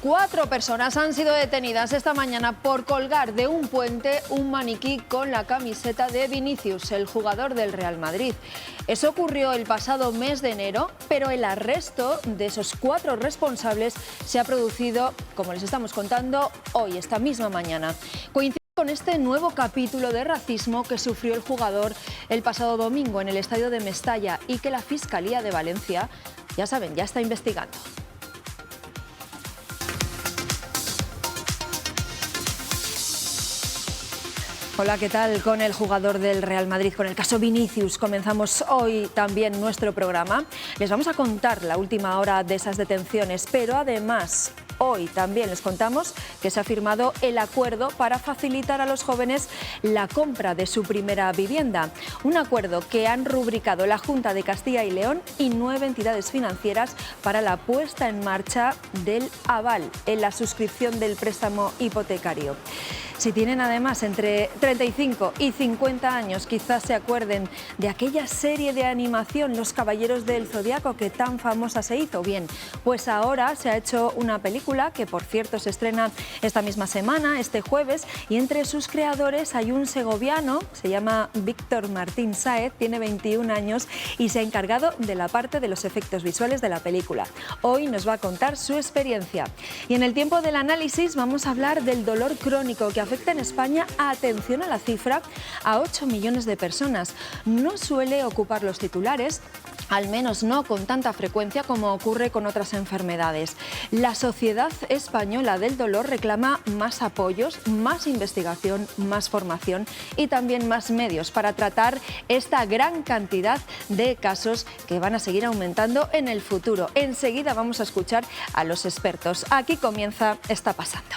4 personas han sido detenidas esta mañana por colgar de un puente un maniquí con la camiseta de Vinicius, el jugador del Real Madrid. Eso ocurrió el pasado mes de enero, pero el arresto de esos 4 responsables se ha producido, como les estamos contando, hoy, esta misma mañana. Coincide con este nuevo capítulo de racismo que sufrió el jugador el pasado domingo en el estadio de Mestalla y que la Fiscalía de Valencia, ya saben, ya está investigando. Hola, ¿qué tal? Con el jugador del Real Madrid, con el caso Vinicius, comenzamos hoy también nuestro programa. Les vamos a contar la última hora de esas detenciones, pero además hoy también les contamos que se ha firmado el acuerdo para facilitar a los jóvenes la compra de su primera vivienda. Un acuerdo que han rubricado la Junta de Castilla y León y 9 entidades financieras para la puesta en marcha del aval en la suscripción del préstamo hipotecario. Si tienen además entre 35 y 50 años, quizás se acuerden de aquella serie de animación Los Caballeros del Zodiaco que tan famosa se hizo. Bien, pues ahora se ha hecho una película que, por cierto, se estrena esta misma semana, este jueves, y entre sus creadores hay un segoviano, se llama Víctor Martín Sáez, tiene 21 años y se ha encargado de la parte de los efectos visuales de la película. Hoy nos va a contar su experiencia. Y en el tiempo del análisis vamos a hablar del dolor crónico que afecta en España, atención a la cifra, a 8 millones de personas. No suele ocupar los titulares, al menos no con tanta frecuencia como ocurre con otras enfermedades. La Sociedad Española del Dolor reclama más apoyos, más investigación, más formación y también más medios para tratar esta gran cantidad de casos que van a seguir aumentando en el futuro. Enseguida vamos a escuchar a los expertos. Aquí comienza Está Pasando.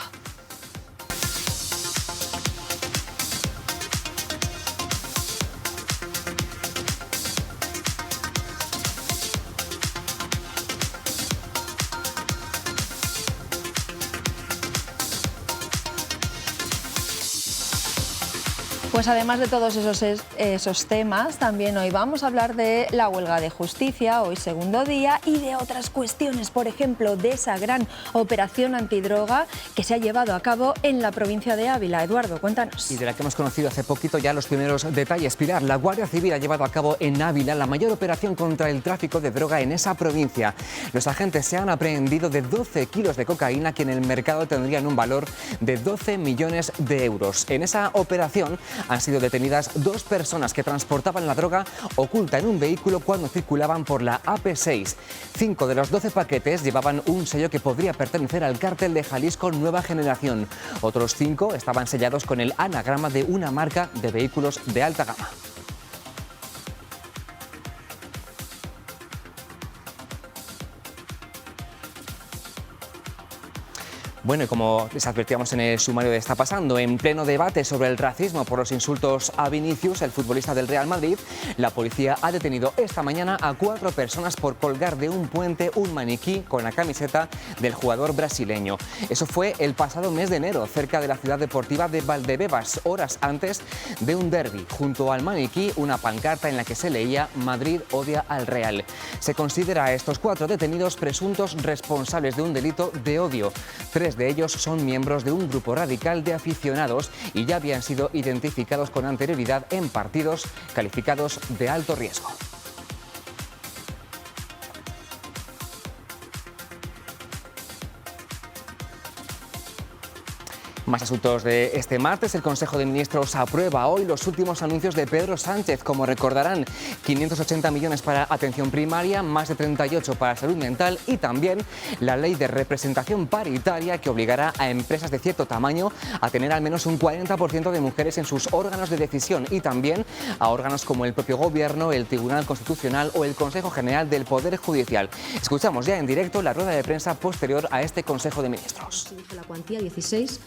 Pues además de todos esos temas, también hoy vamos a hablar de la huelga de justicia, hoy segundo día, y de otras cuestiones, por ejemplo, de esa gran operación antidroga que se ha llevado a cabo en la provincia de Ávila. Eduardo, cuéntanos. Y de la que hemos conocido hace poquito ya los primeros detalles. Pilar, la Guardia Civil ha llevado a cabo en Ávila la mayor operación contra el tráfico de droga en esa provincia. Los agentes se han aprehendido de 12 kilos de cocaína que en el mercado tendrían un valor de 12 millones de euros. En esa operación han sido detenidas 2 personas que transportaban la droga oculta en un vehículo cuando circulaban por la AP6. 5 de los 12 paquetes llevaban un sello que podría pertenecer al cártel de Jalisco Nueva Generación. Otros 5 estaban sellados con el anagrama de una marca de vehículos de alta gama. Bueno, y como les advertíamos en el sumario de Está Pasando, en pleno debate sobre el racismo por los insultos a Vinicius, el futbolista del Real Madrid, la policía ha detenido esta mañana a 4 personas por colgar de un puente un maniquí con la camiseta del jugador brasileño. Eso fue el pasado mes de enero, cerca de la ciudad deportiva de Valdebebas, horas antes de un derbi. Junto al maniquí, una pancarta en la que se leía «Madrid odia al Real». Se considera a estos 4 detenidos presuntos responsables de un delito de odio. 3 de ellos son miembros de un grupo radical de aficionados y ya habían sido identificados con anterioridad en partidos calificados de alto riesgo. Más asuntos de este martes. El Consejo de Ministros aprueba hoy los últimos anuncios de Pedro Sánchez. Como recordarán, 580 millones para atención primaria, más de 38 para salud mental y también la ley de representación paritaria que obligará a empresas de cierto tamaño a tener al menos un 40% de mujeres en sus órganos de decisión y también a órganos como el propio Gobierno, el Tribunal Constitucional o el Consejo General del Poder Judicial. Escuchamos ya en directo la rueda de prensa posterior a este Consejo de Ministros. La cuantía 16.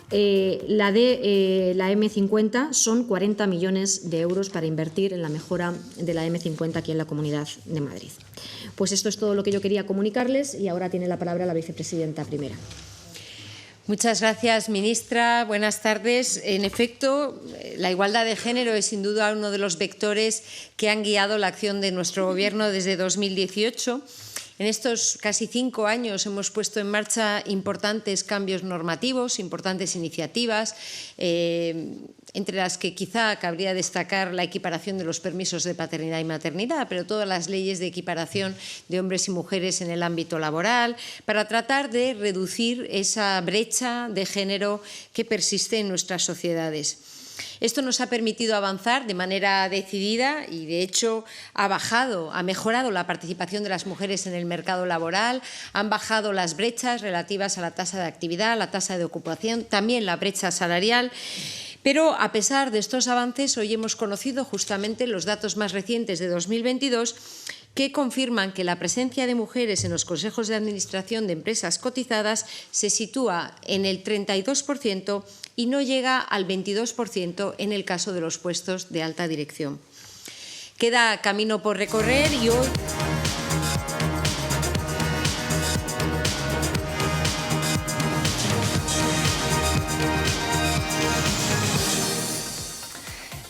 La de la M50 son 40 millones de euros para invertir en la mejora de la M50 aquí en la Comunidad de Madrid. Pues esto es todo lo que yo quería comunicarles y ahora tiene la palabra la vicepresidenta primera. Muchas gracias, ministra. Buenas tardes. En efecto, la igualdad de género es sin duda uno de los vectores que han guiado la acción de nuestro Gobierno desde 2018 En estos casi 5 años hemos puesto en marcha importantes cambios normativos, importantes iniciativas, entre las que quizá cabría destacar la equiparación de los permisos de paternidad y maternidad, pero todas las leyes de equiparación de hombres y mujeres en el ámbito laboral, para tratar de reducir esa brecha de género que persiste en nuestras sociedades. Esto nos ha permitido avanzar de manera decidida y, de hecho, ha mejorado la participación de las mujeres en el mercado laboral, han bajado las brechas relativas a la tasa de actividad, la tasa de ocupación, también la brecha salarial. Pero, a pesar de estos avances, hoy hemos conocido justamente los datos más recientes de 2022 que confirman que la presencia de mujeres en los consejos de administración de empresas cotizadas se sitúa en el 32% y no llega al 22% en el caso de los puestos de alta dirección. Queda camino por recorrer y hoy...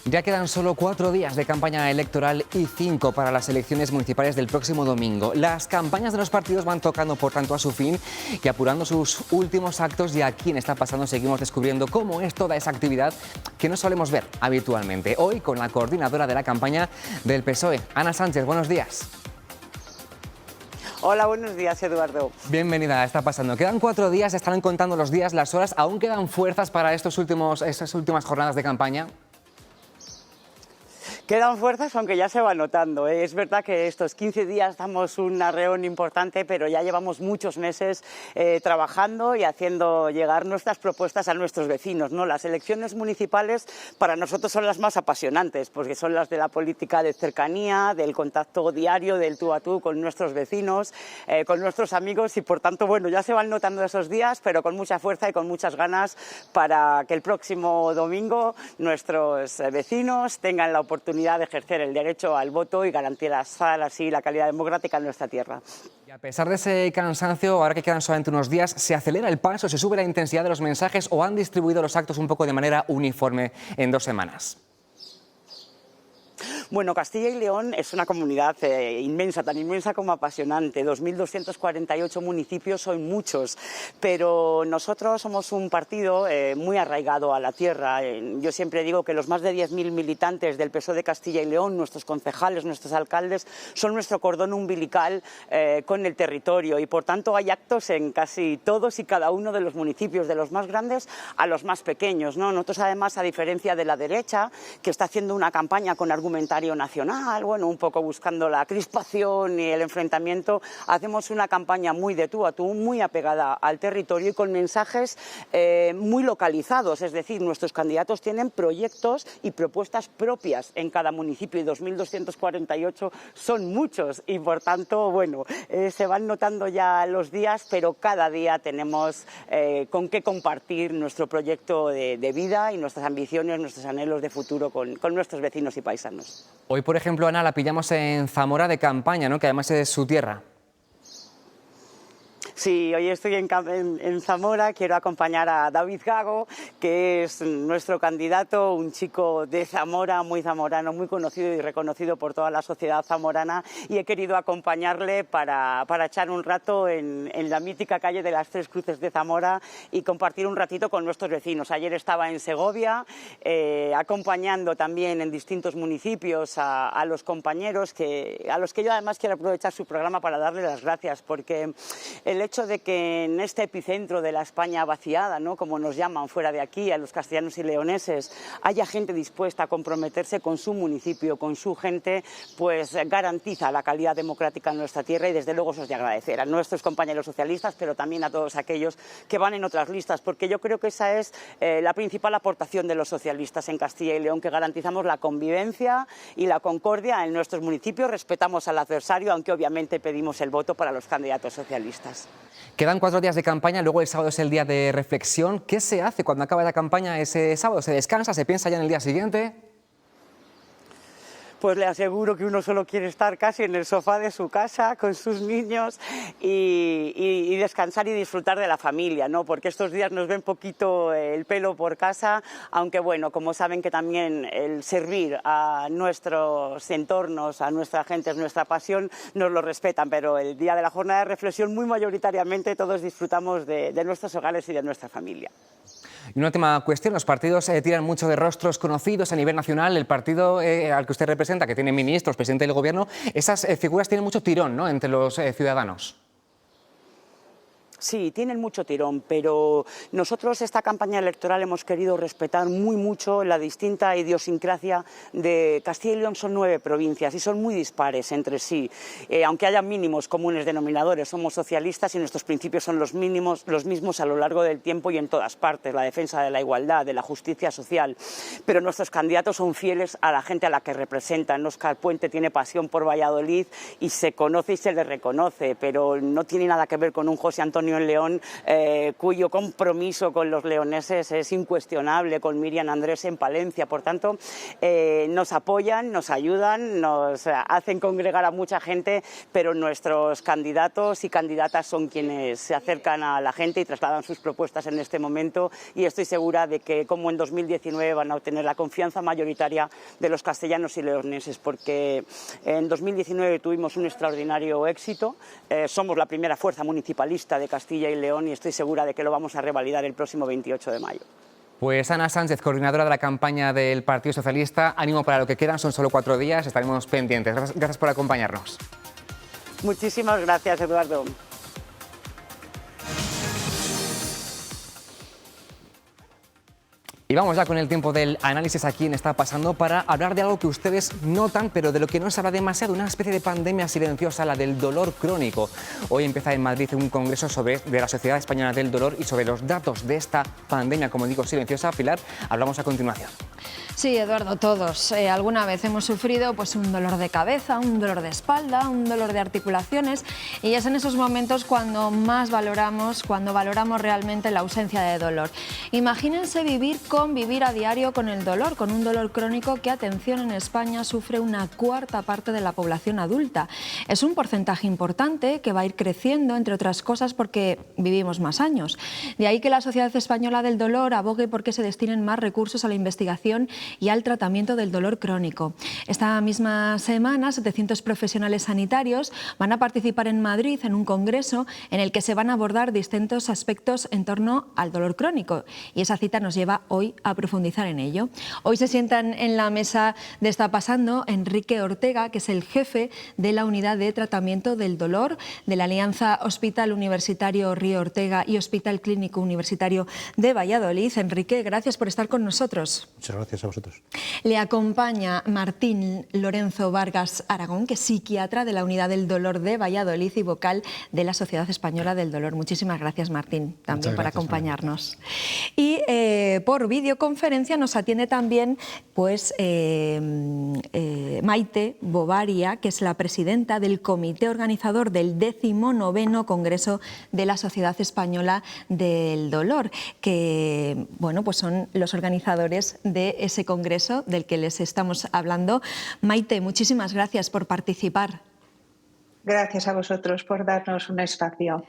Ya quedan solo 4 días de campaña electoral y 5 para las elecciones municipales del próximo domingo. Las campañas de los partidos van tocando, por tanto, a su fin y apurando sus últimos actos. Y aquí en Está Pasando seguimos descubriendo cómo es toda esa actividad que no solemos ver habitualmente. Hoy con la coordinadora de la campaña del PSOE, Ana Sánchez. Buenos días. Hola, buenos días, Eduardo. Bienvenida a Está Pasando. Quedan 4 días, estarán contando los días, las horas. ¿Aún quedan fuerzas para estas últimas jornadas de campaña? Quedan fuerzas, aunque ya se va notando, ¿eh? Es verdad que estos 15 días damos un arreón importante, pero ya llevamos muchos meses trabajando y haciendo llegar nuestras propuestas a nuestros vecinos, ¿no? Las elecciones municipales para nosotros son las más apasionantes, porque son las de la política de cercanía, del contacto diario, del tú a tú con nuestros vecinos, con nuestros amigos y, por tanto, bueno, ya se van notando esos días, pero con mucha fuerza y con muchas ganas para que el próximo domingo nuestros vecinos tengan la oportunidad de ejercer el derecho al voto y garantizar así la calidad democrática en nuestra tierra. Y a pesar de ese cansancio, ahora que quedan solamente unos días, ¿se acelera el paso, se sube la intensidad de los mensajes o han distribuido los actos un poco de manera uniforme en 2 semanas? Bueno, Castilla y León es una comunidad inmensa, tan inmensa como apasionante. 2.248 municipios son muchos, pero nosotros somos un partido muy arraigado a la tierra. Yo siempre digo que los más de 10.000 militantes del PSOE de Castilla y León, nuestros concejales, nuestros alcaldes, son nuestro cordón umbilical con el territorio y, por tanto, hay actos en casi todos y cada uno de los municipios, de los más grandes a los más pequeños, ¿no? Nosotros, además, a diferencia de la derecha, que está haciendo una campaña con argumentario nacional, bueno, un poco buscando la crispación y el enfrentamiento, hacemos una campaña muy de tú a tú, muy apegada al territorio y con mensajes muy localizados, es decir, nuestros candidatos tienen proyectos y propuestas propias en cada municipio y 2.248 son muchos y, por tanto, bueno, se van notando ya los días, pero cada día tenemos con qué compartir nuestro proyecto de vida y nuestras ambiciones, nuestros anhelos de futuro con nuestros vecinos y paisanos. Hoy, por ejemplo, Ana, la pillamos en Zamora de campaña, ¿no? Que además es su tierra. Sí, hoy estoy en Zamora, quiero acompañar a David Gago, que es nuestro candidato, un chico de Zamora, muy zamorano, muy conocido y reconocido por toda la sociedad zamorana, y he querido acompañarle para echar un rato en la mítica calle de las Tres Cruces de Zamora y compartir un ratito con nuestros vecinos. Ayer estaba en Segovia, acompañando también en distintos municipios a los compañeros, a los que yo además quiero aprovechar su programa para darles las gracias, porque el hecho de que en este epicentro de la España vaciada, ¿no?, como nos llaman fuera de aquí, a los castellanos y leoneses, haya gente dispuesta a comprometerse con su municipio, con su gente, pues garantiza la calidad democrática en nuestra tierra y desde luego eso es de agradecer a nuestros compañeros socialistas, pero también a todos aquellos que van en otras listas, porque yo creo que esa es la principal aportación de los socialistas en Castilla y León, que garantizamos la convivencia y la concordia en nuestros municipios, respetamos al adversario, aunque obviamente pedimos el voto para los candidatos socialistas. Quedan 4 días de campaña, luego el sábado es el día de reflexión. ¿Qué se hace cuando acaba la campaña ese sábado? ¿Se descansa? ¿Se piensa ya en el día siguiente? pues le aseguro que uno solo quiere estar casi en el sofá de su casa con sus niños y descansar y disfrutar de la familia, ¿no? Porque estos días nos ven poquito el pelo por casa, aunque bueno, como saben que también el servir a nuestros entornos, a nuestra gente es nuestra pasión, nos lo respetan, pero el día de la jornada de reflexión muy mayoritariamente todos disfrutamos de nuestros hogares y de nuestra familia. Y una última cuestión, los partidos tiran mucho de rostros conocidos a nivel nacional. El partido al que usted representa, que tiene ministros, presidente del gobierno, esas figuras tienen mucho tirón, ¿no?, entre los ciudadanos. Sí, tienen mucho tirón, pero nosotros esta campaña electoral hemos querido respetar muy mucho la distinta idiosincrasia de Castilla y León. Son 9 provincias y son muy dispares entre sí. Aunque haya mínimos comunes denominadores, somos socialistas y nuestros principios son los mismos a lo largo del tiempo y en todas partes, la defensa de la igualdad, de la justicia social. Pero nuestros candidatos son fieles a la gente a la que representan. Óscar Puente tiene pasión por Valladolid y se conoce y se le reconoce, pero no tiene nada que ver con un José Antonio en León, cuyo compromiso con los leoneses es incuestionable, con Miriam Andrés en Palencia. Por tanto, nos apoyan, nos ayudan, nos hacen congregar a mucha gente, pero nuestros candidatos y candidatas son quienes se acercan a la gente y trasladan sus propuestas en este momento, y estoy segura de que, como en 2019, van a obtener la confianza mayoritaria de los castellanos y leoneses, porque en 2019 tuvimos un extraordinario éxito, somos la primera fuerza municipalista de Castilla y León y estoy segura de que lo vamos a revalidar el próximo 28 de mayo. Pues Ana Sánchez, coordinadora de la campaña del Partido Socialista, ánimo para lo que quedan, son solo 4 días, estaremos pendientes. Gracias por acompañarnos. Muchísimas gracias, Eduardo. Y vamos ya con el tiempo del análisis aquí en Está Pasando para hablar de algo que ustedes notan, pero de lo que no se habla demasiado, una especie de pandemia silenciosa, la del dolor crónico. Hoy empieza en Madrid un congreso de la Sociedad Española del Dolor y sobre los datos de esta pandemia, como digo, silenciosa. Pilar, hablamos a continuación. Sí, Eduardo, todos alguna vez hemos sufrido pues un dolor de cabeza, un dolor de espalda, un dolor de articulaciones, y es en esos momentos cuando más valoramos, realmente la ausencia de dolor. Imagínense convivir a diario con el dolor, con un dolor crónico que, atención, en España sufre una 1/4 parte de la población adulta. Es un porcentaje importante que va a ir creciendo, entre otras cosas, porque vivimos más años. De ahí que la Sociedad Española del Dolor abogue porque se destinen más recursos a la investigación y al tratamiento del dolor crónico. Esta misma semana, 700 profesionales sanitarios van a participar en Madrid en un congreso en el que se van a abordar distintos aspectos en torno al dolor crónico, y esa cita nos lleva hoy a profundizar en ello. Hoy se sientan en la mesa de Está Pasando Enrique Ortega, que es el jefe de la Unidad de Tratamiento del Dolor de la Alianza Hospital Universitario Río Ortega y Hospital Clínico Universitario de Valladolid. Enrique, gracias por estar con nosotros. Muchas gracias a vosotros. Le acompaña Martín Lorenzo Vargas Aragón, que es psiquiatra de la Unidad del Dolor de Valladolid y vocal de la Sociedad Española del Dolor. Muchísimas gracias, Martín, también por acompañarnos. Y por videoconferencia nos atiende también pues, Maite Bovaria, que es la presidenta del comité organizador del 19º Congreso de la Sociedad Española del Dolor, que bueno, pues son los organizadores de ese congreso del que les estamos hablando. Maite, muchísimas gracias por participar. Gracias a vosotros por darnos un espacio.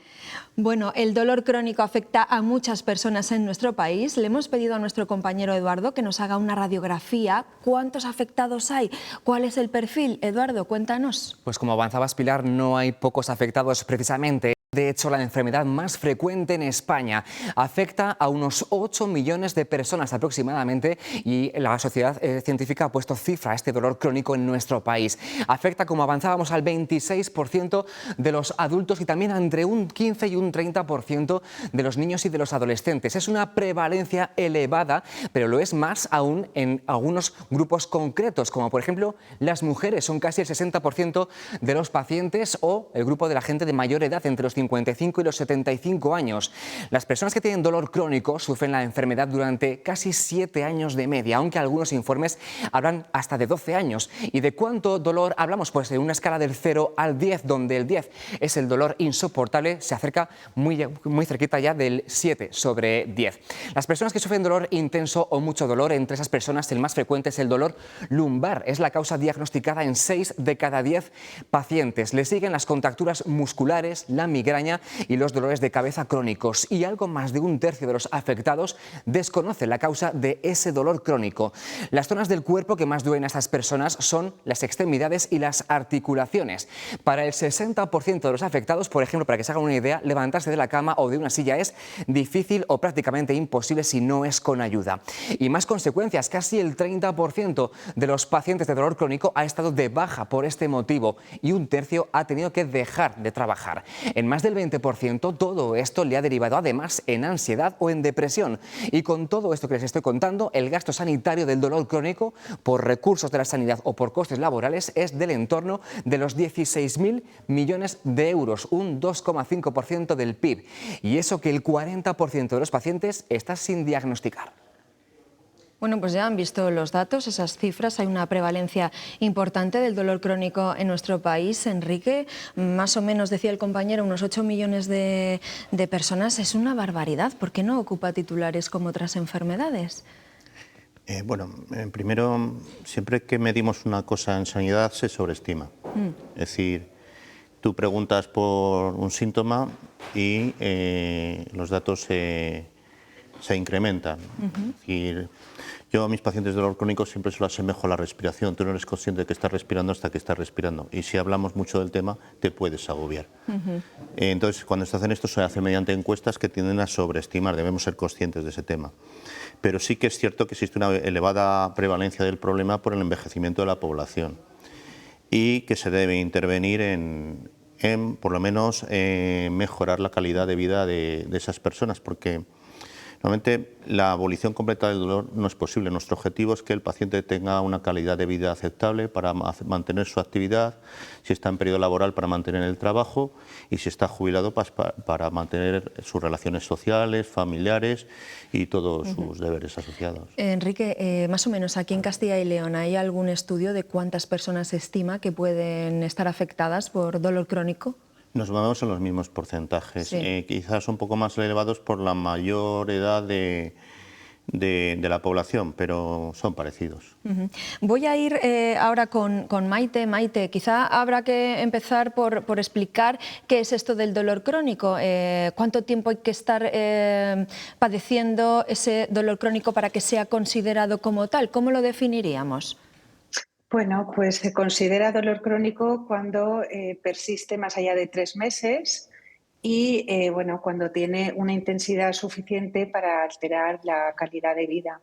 Bueno, el dolor crónico afecta a muchas personas en nuestro país. Le hemos pedido a nuestro compañero Eduardo que nos haga una radiografía. ¿Cuántos afectados hay? ¿Cuál es el perfil? Eduardo, cuéntanos. Pues como avanzabas, Pilar, no hay pocos afectados precisamente. De hecho, la enfermedad más frecuente en España afecta a unos 8 millones de personas aproximadamente, y la sociedad científica ha puesto cifra a este dolor crónico en nuestro país. Afecta, como avanzábamos, al 26% de los adultos y también entre un 15 y un 30% de los niños y de los adolescentes. Es una prevalencia elevada, pero lo es más aún en algunos grupos concretos, como por ejemplo las mujeres. Son casi el 60% de los pacientes, o el grupo de la gente de mayor edad, entre los 55 y los 75 años. Las personas que tienen dolor crónico sufren la enfermedad durante casi 7 años de media, aunque algunos informes hablan hasta de 12 años. ¿Y de cuánto dolor hablamos? Pues de una escala del 0 al 10, donde el 10 es el dolor insoportable, se acerca muy cerquita ya del 7 sobre 10. Las personas que sufren dolor intenso o mucho dolor, entre esas personas el más frecuente es el dolor lumbar. Es la causa diagnosticada en 6 de cada 10 pacientes. Le siguen las contracturas musculares, la migraña y los dolores de cabeza crónicos. Y algo más de un tercio de los afectados desconoce la causa de ese dolor crónico. Las zonas del cuerpo que más duelen a estas personas son las extremidades y las articulaciones. Para el 60% de los afectados, por ejemplo, para que se hagan una idea, levantarse de la cama o de una silla es difícil o prácticamente imposible si no es con ayuda. Y más consecuencias, casi el 30% de los pacientes de dolor crónico ha estado de baja por este motivo y un tercio ha tenido que dejar de trabajar. En más del 20% todo esto le ha derivado además en ansiedad o en depresión. Y con todo esto que les estoy contando, el gasto sanitario del dolor crónico por recursos de la sanidad o por costes laborales es del entorno de los 16.000 millones de euros, un 2,5% del PIB. Y eso que el 40% de los pacientes está sin diagnosticar. Bueno, pues ya han visto los datos, esas cifras. Hay una prevalencia importante del dolor crónico en nuestro país. Enrique, más o menos, decía el compañero, unos 8 millones de personas. Es una barbaridad. ¿Por qué no ocupa titulares como otras enfermedades? Bueno, primero, siempre que medimos una cosa en sanidad se sobreestima. Es decir, tú preguntas por un síntoma y los datos se incrementan. Es decir, yo a mis pacientes de dolor crónico siempre se lo asemejo a la respiración. Tú no eres consciente de que estás respirando hasta que estás respirando. Y si hablamos mucho del tema, te puedes agobiar. Entonces, cuando se hacen esto, se hace mediante encuestas que tienden a sobreestimar. Debemos ser conscientes de ese tema. Pero sí que es cierto que existe una elevada prevalencia del problema por el envejecimiento de la población y que se debe intervenir en por lo menos, mejorar la calidad de vida de esas personas, porque normalmente la abolición completa del dolor no es posible. Nuestro objetivo es que el paciente tenga una calidad de vida aceptable para mantener su actividad, si está en periodo laboral para mantener el trabajo y si está jubilado para mantener sus relaciones sociales, familiares y todos sus deberes asociados. Enrique, más o menos aquí en Castilla y León, ¿hay algún estudio de cuántas personas se estima que pueden estar afectadas por dolor crónico? Nos movemos en los mismos porcentajes, sí. quizás un poco más elevados por la mayor edad de la población, pero son parecidos. Voy a ir ahora con Maite. Maite, quizá habrá que empezar por explicar qué es esto del dolor crónico. ¿Cuánto tiempo hay que estar padeciendo ese dolor crónico para que sea considerado como tal? ¿Cómo lo definiríamos? Bueno, pues se considera dolor crónico cuando persiste más allá de 3 meses y bueno, cuando tiene una intensidad suficiente para alterar la calidad de vida.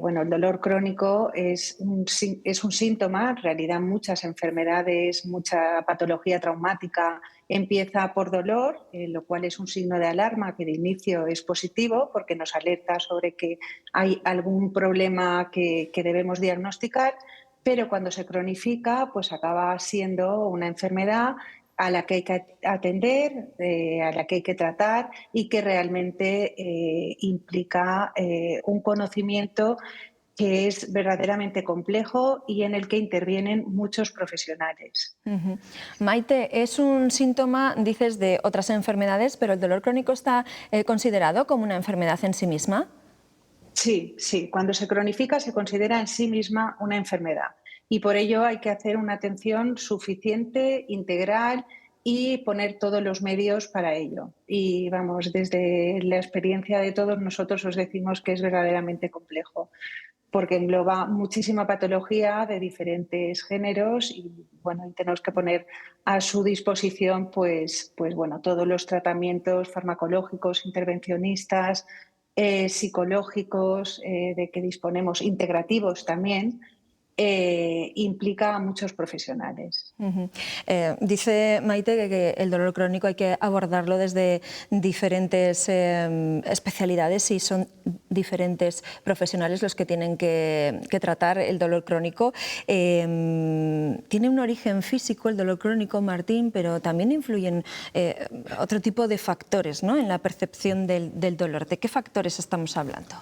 Bueno, el dolor crónico es un síntoma, en realidad muchas enfermedades, mucha patología traumática empieza por dolor, lo cual es un signo de alarma que de inicio es positivo porque nos alerta sobre que hay algún problema que debemos diagnosticar, pero cuando se cronifica pues acaba siendo una enfermedad a la que hay que atender, a la que hay que tratar y que realmente implica un conocimiento que es verdaderamente complejo y en el que intervienen muchos profesionales. Maite, es un síntoma, dices, de otras enfermedades, pero ¿el dolor crónico está considerado como una enfermedad en sí misma? Sí, sí. Cuando se cronifica se considera en sí misma una enfermedad y por ello hay que hacer una atención suficiente, integral y poner todos los medios para ello. Y vamos, desde la experiencia de todos nosotros os decimos que es verdaderamente complejo, porque engloba muchísima patología de diferentes géneros y bueno, y tenemos que poner a su disposición pues bueno, todos los tratamientos farmacológicos, intervencionistas, psicológicos, de que disponemos, integrativos también, implica a muchos profesionales. Dice Maite que el dolor crónico hay que abordarlo desde diferentes especialidades y son diferentes profesionales los que tienen que tratar el dolor crónico. Tiene un origen físico el dolor crónico, Martín, pero también influyen otro tipo de factores, ¿no?, en la percepción del dolor. ¿De qué factores estamos hablando?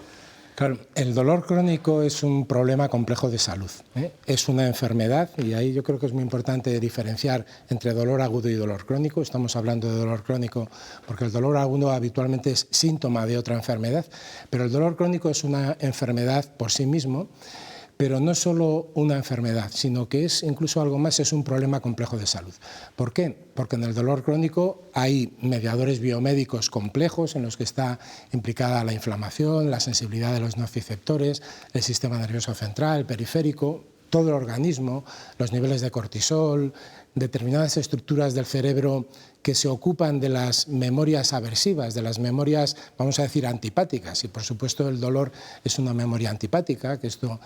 Claro, el dolor crónico es un problema complejo de salud, ¿eh? Es una enfermedad y ahí yo creo que es muy importante diferenciar entre dolor agudo y dolor crónico. Estamos hablando de dolor crónico porque el dolor agudo habitualmente es síntoma de otra enfermedad, pero el dolor crónico es una enfermedad por sí mismo. Pero no solo una enfermedad, sino que es incluso algo más, es un problema complejo de salud. ¿Por qué? Porque en el dolor crónico hay mediadores biomédicos complejos en los que está implicada la inflamación, la sensibilidad de los nociceptores, el sistema nervioso central, periférico, todo el organismo, los niveles de cortisol, determinadas estructuras del cerebro que se ocupan de las memorias aversivas, de las memorias, vamos a decir, antipáticas. Y por supuesto el dolor es una memoria antipática, que esto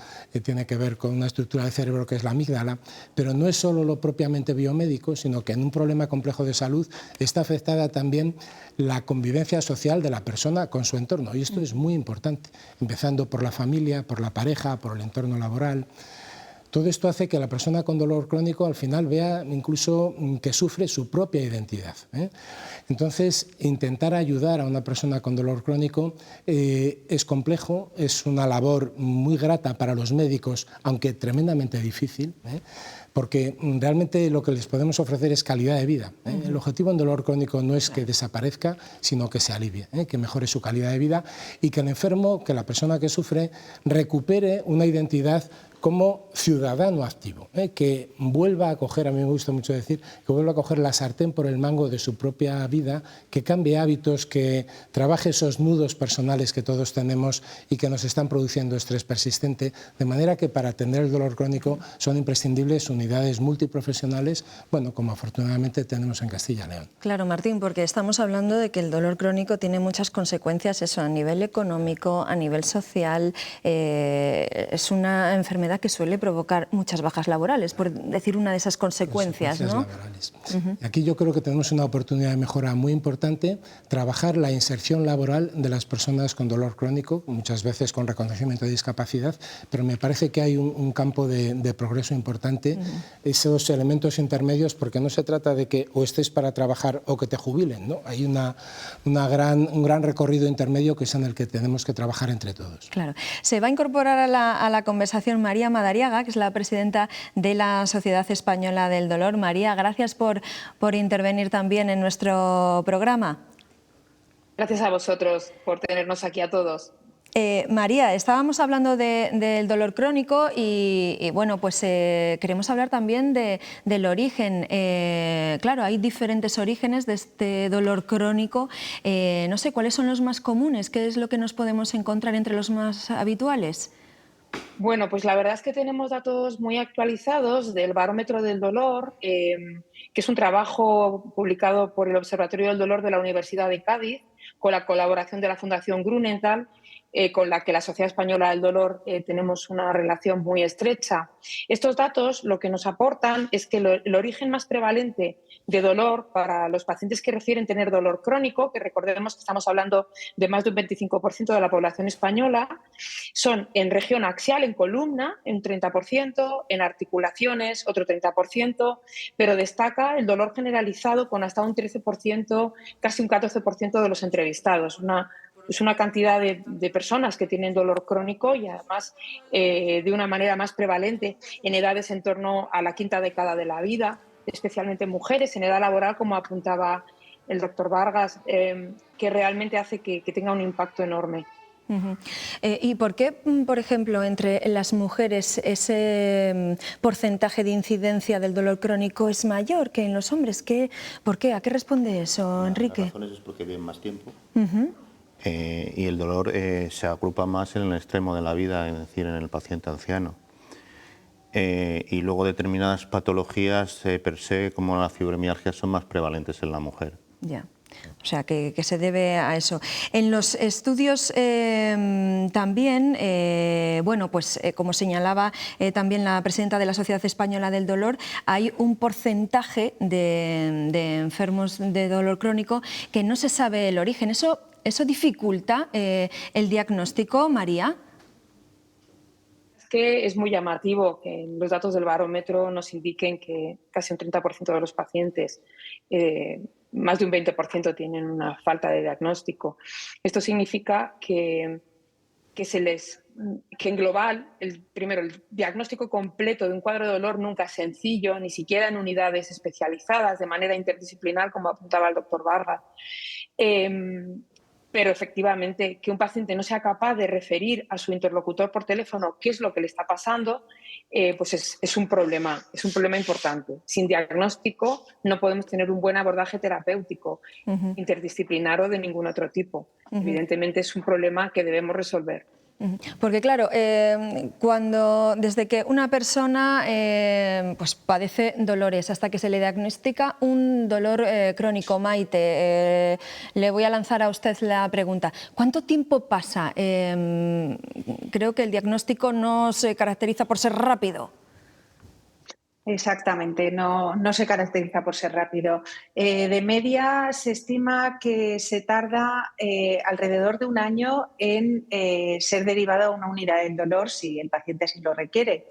tiene que ver con una estructura del cerebro que es la amígdala, pero no es solo lo propiamente biomédico, sino que en un problema complejo de salud está afectada también la convivencia social de la persona con su entorno. Y esto es muy importante, empezando por la familia, por la pareja, por el entorno laboral. Todo esto hace que la persona con dolor crónico al final vea incluso que sufre su propia identidad, ¿eh? Entonces, intentar ayudar a una persona con dolor crónico es complejo, es una labor muy grata para los médicos, aunque tremendamente difícil, ¿eh? Porque realmente lo que les podemos ofrecer es calidad de vida, ¿eh? El objetivo en dolor crónico no es que desaparezca, sino que se alivie, ¿eh? Que mejore su calidad de vida y que el enfermo, que la persona que sufre, recupere una identidad como ciudadano activo, ¿eh? Que vuelva a coger, a mí me gusta mucho decir, que vuelva a coger la sartén por el mango de su propia vida, que cambie hábitos, que trabaje esos nudos personales que todos tenemos y que nos están produciendo estrés persistente, de manera que para atender el dolor crónico son imprescindibles unidades multiprofesionales, bueno, como afortunadamente tenemos en Castilla y León. Claro, Martín, porque estamos hablando de que el dolor crónico tiene muchas consecuencias, eso, a nivel económico, a nivel social, es una enfermedad que suele provocar muchas bajas laborales, por decir una de esas consecuencias, ¿no? Laborales. Aquí yo creo que tenemos una oportunidad de mejora muy importante, trabajar la inserción laboral de las personas con dolor crónico, muchas veces con reconocimiento de discapacidad, pero me parece que hay un campo de progreso importante, esos elementos intermedios, porque no se trata de que o estés para trabajar o que te jubilen, ¿no? Hay un gran recorrido intermedio que es en el que tenemos que trabajar entre todos. Claro. Se va a incorporar a la conversación María Madariaga, que es la presidenta de la Sociedad Española del Dolor. María, gracias por intervenir también en nuestro programa. Gracias a vosotros por tenernos aquí a todos. María, estábamos hablando del dolor crónico y bueno, pues queremos hablar también del origen. Claro, hay diferentes orígenes de este dolor crónico. No sé, ¿cuáles son los más comunes? ¿Qué es lo que nos podemos encontrar entre los más habituales? Bueno, pues la verdad es que tenemos datos muy actualizados del Barómetro del Dolor, que es un trabajo publicado por el Observatorio del Dolor de la Universidad de Cádiz, con la colaboración de la Fundación Grunenthal, con la que la Sociedad Española del Dolor tenemos una relación muy estrecha. Estos datos lo que nos aportan es que el origen más prevalente de dolor para los pacientes que refieren tener dolor crónico, que recordemos que estamos hablando de más de un 25% de la población española, son en región axial, en columna, un 30%, en articulaciones, otro 30%, pero destaca el dolor generalizado con hasta un 13%, casi un 14% de los entrevistados. Es una cantidad de personas que tienen dolor crónico y además de una manera más prevalente en edades en torno a la quinta década de la vida, especialmente mujeres en edad laboral, como apuntaba el doctor Vargas, que realmente hace que tenga un impacto enorme. ¿Y por qué, por ejemplo, entre las mujeres ese porcentaje de incidencia del dolor crónico es mayor que en los hombres? ¿Por qué? ¿A qué responde eso, Enrique? Las razones es porque viven más tiempo. Y el dolor se agrupa más en el extremo de la vida, es decir, en el paciente anciano. Y luego determinadas patologías per se, como la fibromialgia, son más prevalentes en la mujer. Ya. O sea, que se debe a eso. En los estudios también, bueno, pues como señalaba también la presidenta de la Sociedad Española del Dolor, hay un porcentaje de enfermos de dolor crónico que no se sabe el origen. ¿Eso dificulta el diagnóstico, María? Es que es muy llamativo que los datos del barómetro nos indiquen que casi un 30% de los pacientes, más de un 20% tienen una falta de diagnóstico. Esto significa que en global, primero, el diagnóstico completo de un cuadro de dolor nunca es sencillo, ni siquiera en unidades especializadas, de manera interdisciplinar, como apuntaba el doctor Vargas. Pero efectivamente, que un paciente no sea capaz de referir a su interlocutor por teléfono qué es lo que le está pasando, pues es un problema importante. Sin diagnóstico no podemos tener un buen abordaje terapéutico, interdisciplinar o de ningún otro tipo. Evidentemente es un problema que debemos resolver. Porque claro, desde que una persona pues padece dolores hasta que se le diagnostica un dolor crónico, Maite, le voy a lanzar a usted la pregunta. ¿Cuánto tiempo pasa? Creo que el diagnóstico no se caracteriza por ser rápido. Exactamente, no se caracteriza por ser rápido. De media se estima que se tarda alrededor de un año en ser derivado a una unidad del dolor si el paciente así lo requiere.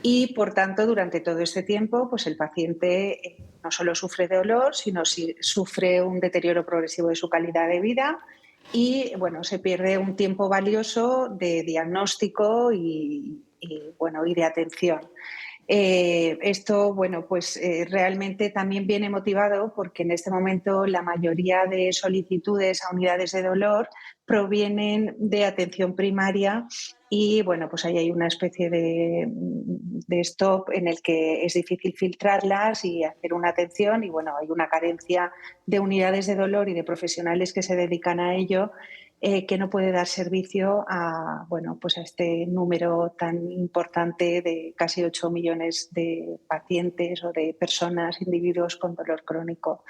Y, por tanto, durante todo este tiempo, pues el paciente no solo sufre dolor, sino sufre un deterioro progresivo de su calidad de vida y, bueno, se pierde un tiempo valioso de diagnóstico y de atención. Esto, bueno, pues realmente también viene motivado porque en este momento la mayoría de solicitudes a unidades de dolor provienen de atención primaria y, bueno, pues ahí hay una especie de stop en el que es difícil filtrarlas y hacer una atención y, bueno, hay una carencia de unidades de dolor y de profesionales que se dedican a ello. Que no puede dar servicio a este número tan importante de casi 8 millones de pacientes o de personas, individuos con dolor crónico.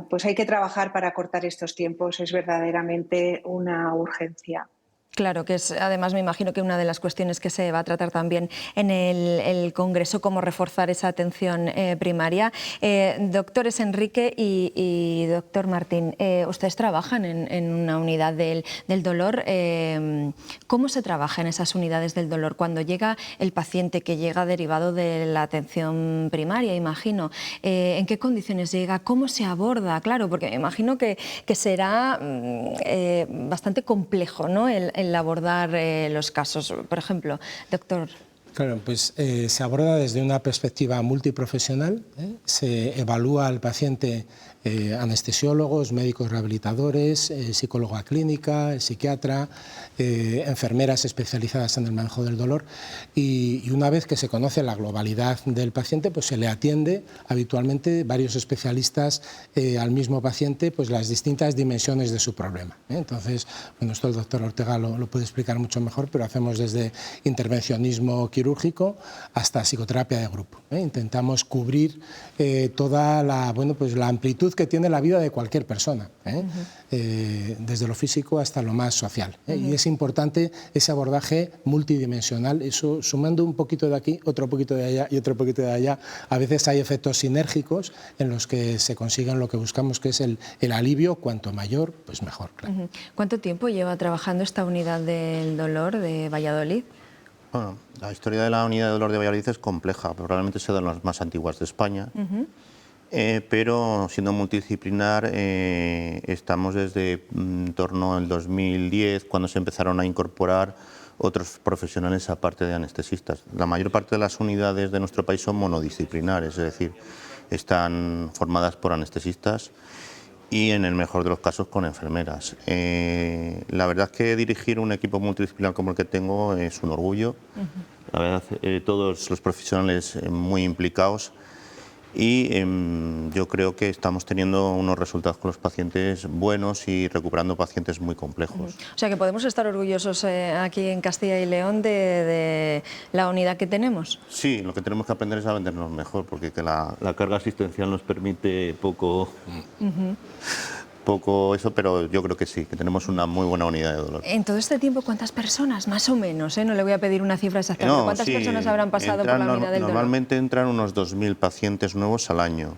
Pues hay que trabajar para acortar estos tiempos, es verdaderamente una urgencia. Claro, que es además me imagino que una de las cuestiones que se va a tratar también en el Congreso, cómo reforzar esa atención primaria. Doctores Enrique y doctor Martín, ustedes trabajan en una unidad del dolor. ¿Cómo se trabaja en esas unidades del dolor cuando llega el paciente que llega derivado de la atención primaria, imagino? ¿En qué condiciones llega? ¿Cómo se aborda? Claro, porque me imagino que será bastante complejo, ¿no?, el abordar los casos. Por ejemplo, doctor. Claro, pues se aborda desde una perspectiva multiprofesional, se evalúa al paciente anestesiólogos, médicos rehabilitadores, psicóloga clínica, el psiquiatra, enfermeras especializadas en el manejo del dolor y una vez que se conoce la globalidad del paciente, pues se le atiende habitualmente varios especialistas al mismo paciente, pues las distintas dimensiones de su problema. Entonces, bueno, esto el doctor Ortega lo puede explicar mucho mejor, pero hacemos desde intervencionismo quirúrgico hasta psicoterapia de grupo. Intentamos cubrir toda la amplitud que tiene la vida de cualquier persona, desde lo físico hasta lo más social. Y es importante ese abordaje multidimensional, eso sumando un poquito de aquí, otro poquito de allá y otro poquito de allá. A veces hay efectos sinérgicos en los que se consiguen lo que buscamos, que es el alivio, cuanto mayor, pues mejor. Claro. ¿Cuánto tiempo lleva trabajando esta unidad del dolor de Valladolid? Bueno, la historia de la unidad de dolor de Valladolid es compleja, probablemente sea de las más antiguas de España. Pero siendo multidisciplinar estamos desde en torno al 2010, cuando se empezaron a incorporar otros profesionales aparte de anestesistas. La mayor parte de las unidades de nuestro país son monodisciplinares, es decir, están formadas por anestesistas y en el mejor de los casos con enfermeras. La verdad es que dirigir un equipo multidisciplinar como el que tengo es un orgullo. La verdad, todos los profesionales muy implicados. y yo creo que estamos teniendo unos resultados con los pacientes buenos y recuperando pacientes muy complejos. O sea que podemos estar orgullosos aquí en Castilla y León de la unidad que tenemos. Sí, lo que tenemos que aprender es a vendernos mejor, porque que la carga asistencial nos permite poco eso, pero yo creo que sí, que tenemos una muy buena unidad de dolor. En todo este tiempo, ¿cuántas personas, más o menos? No le voy a pedir una cifra exacta, pero ¿cuántas personas habrán pasado por la unidad del dolor? Normalmente entran unos 2.000 pacientes nuevos al año,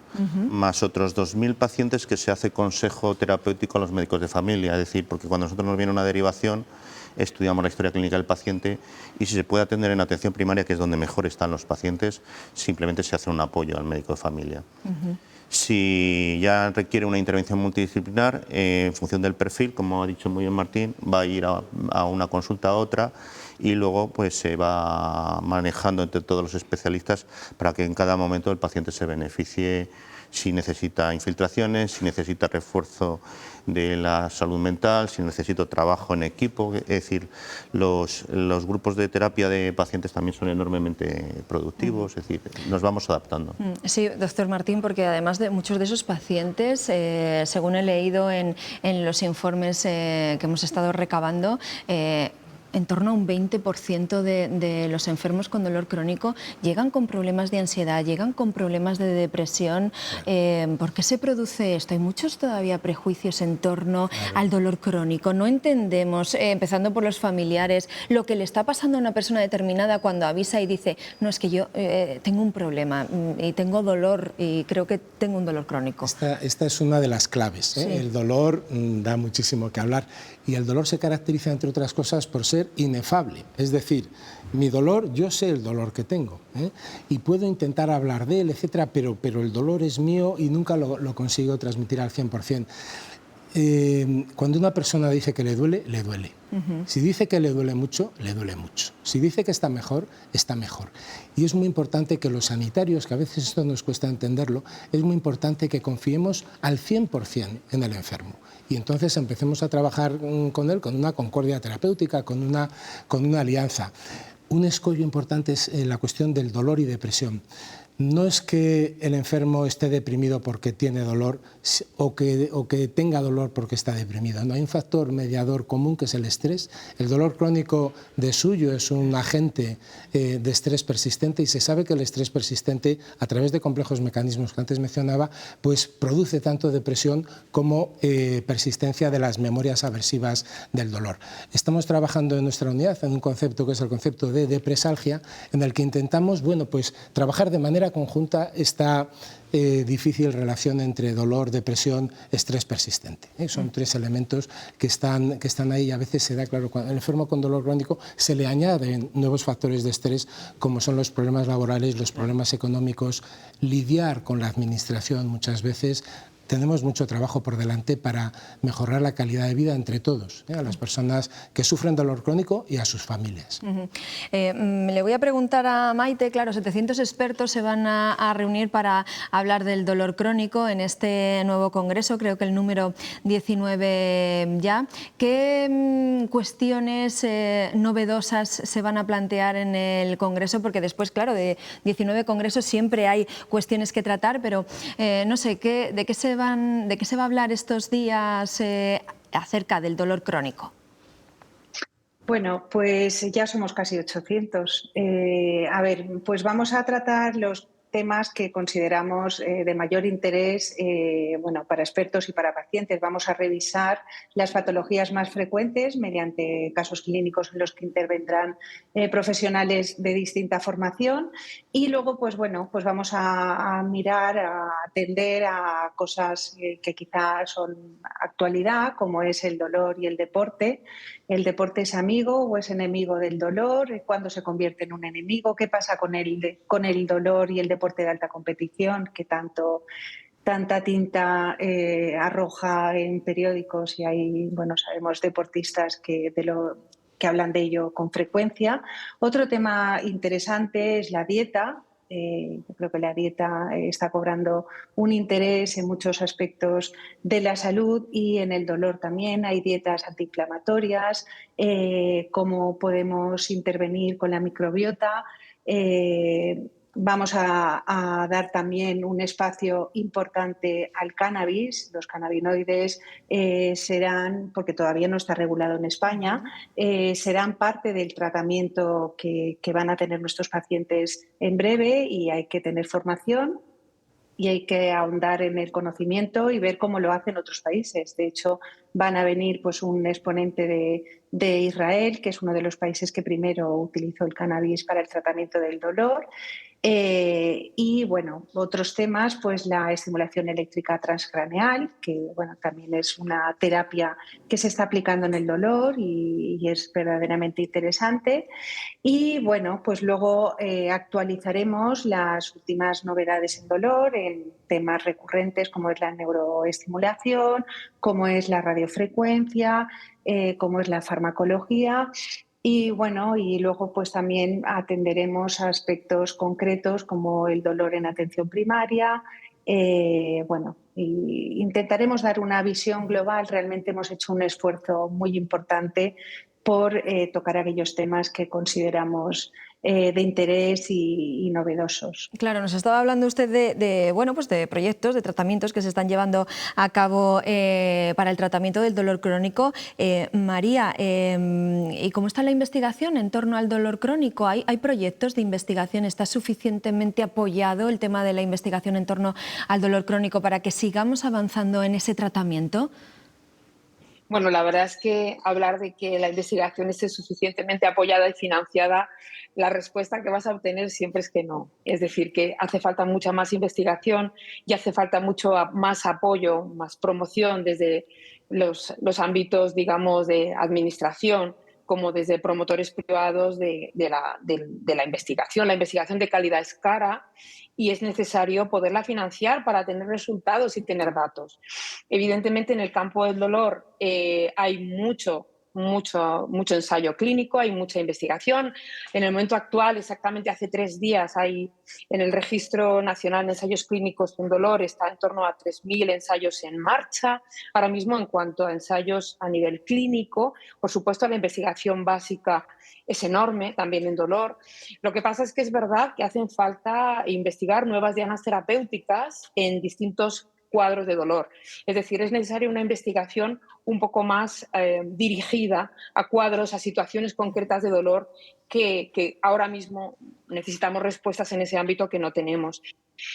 más otros 2.000 pacientes que se hace consejo terapéutico a los médicos de familia, es decir, porque cuando a nosotros nos viene una derivación, estudiamos la historia clínica del paciente y si se puede atender en atención primaria, que es donde mejor están los pacientes, simplemente se hace un apoyo al médico de familia. Si ya requiere una intervención multidisciplinar, en función del perfil, como ha dicho muy bien Martín, va a ir a una consulta a otra y luego pues se va manejando entre todos los especialistas para que en cada momento el paciente se beneficie, si necesita infiltraciones, si necesita refuerzo de la salud mental, si necesita trabajo en equipo. Es decir, los grupos de terapia de pacientes también son enormemente productivos, es decir, nos vamos adaptando. Sí, doctor Martín, porque además de muchos de esos pacientes, según he leído en los informes que hemos estado recabando, en torno a un 20% de los enfermos con dolor crónico llegan con problemas de ansiedad, llegan con problemas de depresión. ¿Por qué se produce esto? Hay muchos todavía prejuicios en torno al dolor crónico. No entendemos, empezando por los familiares, lo que le está pasando a una persona determinada cuando avisa y dice, no, es que yo tengo un problema y tengo dolor y creo que tengo un dolor crónico. Esta es una de las claves, ¿eh? Sí. El dolor da muchísimo que hablar y el dolor se caracteriza, entre otras cosas, por ser inefable. Es decir, mi dolor, yo sé el dolor que tengo, y puedo intentar hablar de él, etcétera, pero el dolor es mío y nunca lo consigo transmitir al 100%. Cuando una persona dice que le duele, le duele. Si dice que le duele mucho, le duele mucho. Si dice que está mejor, está mejor. Y es muy importante que los sanitarios, que a veces esto nos cuesta entenderlo, es muy importante que confiemos al 100% en el enfermo. Y entonces empecemos a trabajar con él con una concordia terapéutica, con una alianza. Un escollo importante es la cuestión del dolor y depresión. No es que el enfermo esté deprimido porque tiene dolor o que tenga dolor porque está deprimido. No, hay un factor mediador común que es el estrés. El dolor crónico de suyo es un agente de estrés persistente y se sabe que el estrés persistente, a través de complejos mecanismos que antes mencionaba, pues produce tanto depresión como persistencia de las memorias aversivas del dolor. Estamos trabajando en nuestra unidad en un concepto que es el concepto de depresalgia, en el que intentamos, bueno, pues trabajar de manera conjunta esta difícil relación entre dolor, depresión, estrés persistente. Son tres elementos que están ahí y a veces se da claro, cuando el enfermo con dolor crónico se le añaden nuevos factores de estrés como son los problemas laborales, los problemas económicos, lidiar con la administración muchas veces. Tenemos mucho trabajo por delante para mejorar la calidad de vida entre todos, a las personas que sufren dolor crónico y a sus familias. Le voy a preguntar a Maite, claro, 700 expertos se van a reunir para hablar del dolor crónico en este nuevo congreso, creo que el número 19 ya. ¿Qué cuestiones novedosas se van a plantear en el congreso? Porque después, claro, de 19 congresos siempre hay cuestiones que tratar, pero no sé, ¿de qué se va a hablar estos días acerca del dolor crónico? Bueno, pues ya somos casi 800. A ver, pues vamos a tratar los temas que consideramos de mayor interés bueno, para expertos y para pacientes. Vamos a revisar las patologías más frecuentes mediante casos clínicos en los que intervendrán profesionales de distinta formación y luego pues bueno, pues vamos a mirar, a atender a cosas que quizá son actualidad, como es el dolor y el deporte. ¿El deporte es amigo o es enemigo del dolor? ¿Cuándo se convierte en un enemigo? ¿Qué pasa con el dolor y el deporte de alta competición que tanta tinta arroja en periódicos y hay, bueno, sabemos deportistas que hablan de ello con frecuencia? Otro tema interesante es la dieta. Yo creo que la dieta está cobrando un interés en muchos aspectos de la salud y en el dolor también. Hay dietas antiinflamatorias, cómo podemos intervenir con la microbiota. vamos a dar también un espacio importante al cannabis. Los cannabinoides serán, porque todavía no está regulado en España, serán parte del tratamiento que van a tener nuestros pacientes en breve, y hay que tener formación y hay que ahondar en el conocimiento y ver cómo lo hacen otros países. De hecho, van a venir pues, un exponente de Israel, que es uno de los países que primero utilizó el cannabis para el tratamiento del dolor. Y bueno, otros temas, pues la estimulación eléctrica transcraneal, que bueno, también es una terapia que se está aplicando en el dolor y es verdaderamente interesante. Y bueno, pues luego actualizaremos las últimas novedades en dolor en temas recurrentes como es la neuroestimulación, como es la radiofrecuencia, como es la farmacología. Y bueno, y luego pues también atenderemos a aspectos concretos como el dolor en atención primaria. Bueno, y intentaremos dar una visión global. Realmente hemos hecho un esfuerzo muy importante por tocar aquellos temas que consideramos de interés y novedosos. Claro, nos estaba hablando usted bueno, pues de proyectos, de tratamientos que se están llevando a cabo para el tratamiento del dolor crónico. María, ¿y cómo está la investigación en torno al dolor crónico? ¿Hay proyectos de investigación? ¿Está suficientemente apoyado el tema de la investigación en torno al dolor crónico para que sigamos avanzando en ese tratamiento? Bueno, la verdad es que hablar de que la investigación esté suficientemente apoyada y financiada, la respuesta que vas a obtener siempre es que no. Es decir, que hace falta mucha más investigación y hace falta mucho más apoyo, más promoción desde los ámbitos, digamos, de administración, como desde promotores privados de la investigación. La investigación de calidad es cara y es necesario poderla financiar para tener resultados y tener datos. Evidentemente, en el campo del dolor hay mucho ensayo clínico, hay mucha investigación. En el momento actual, exactamente hace 3 días, hay en el Registro Nacional de Ensayos Clínicos en Dolor está en torno a 3.000 ensayos en marcha. Ahora mismo, en cuanto a ensayos a nivel clínico, por supuesto, la investigación básica es enorme, también en dolor. Lo que pasa es que es verdad que hacen falta investigar nuevas dianas terapéuticas en distintos cuadros de dolor. Es decir, es necesaria una investigación un poco más dirigida a cuadros, a situaciones concretas de dolor que ahora mismo necesitamos respuestas en ese ámbito que no tenemos.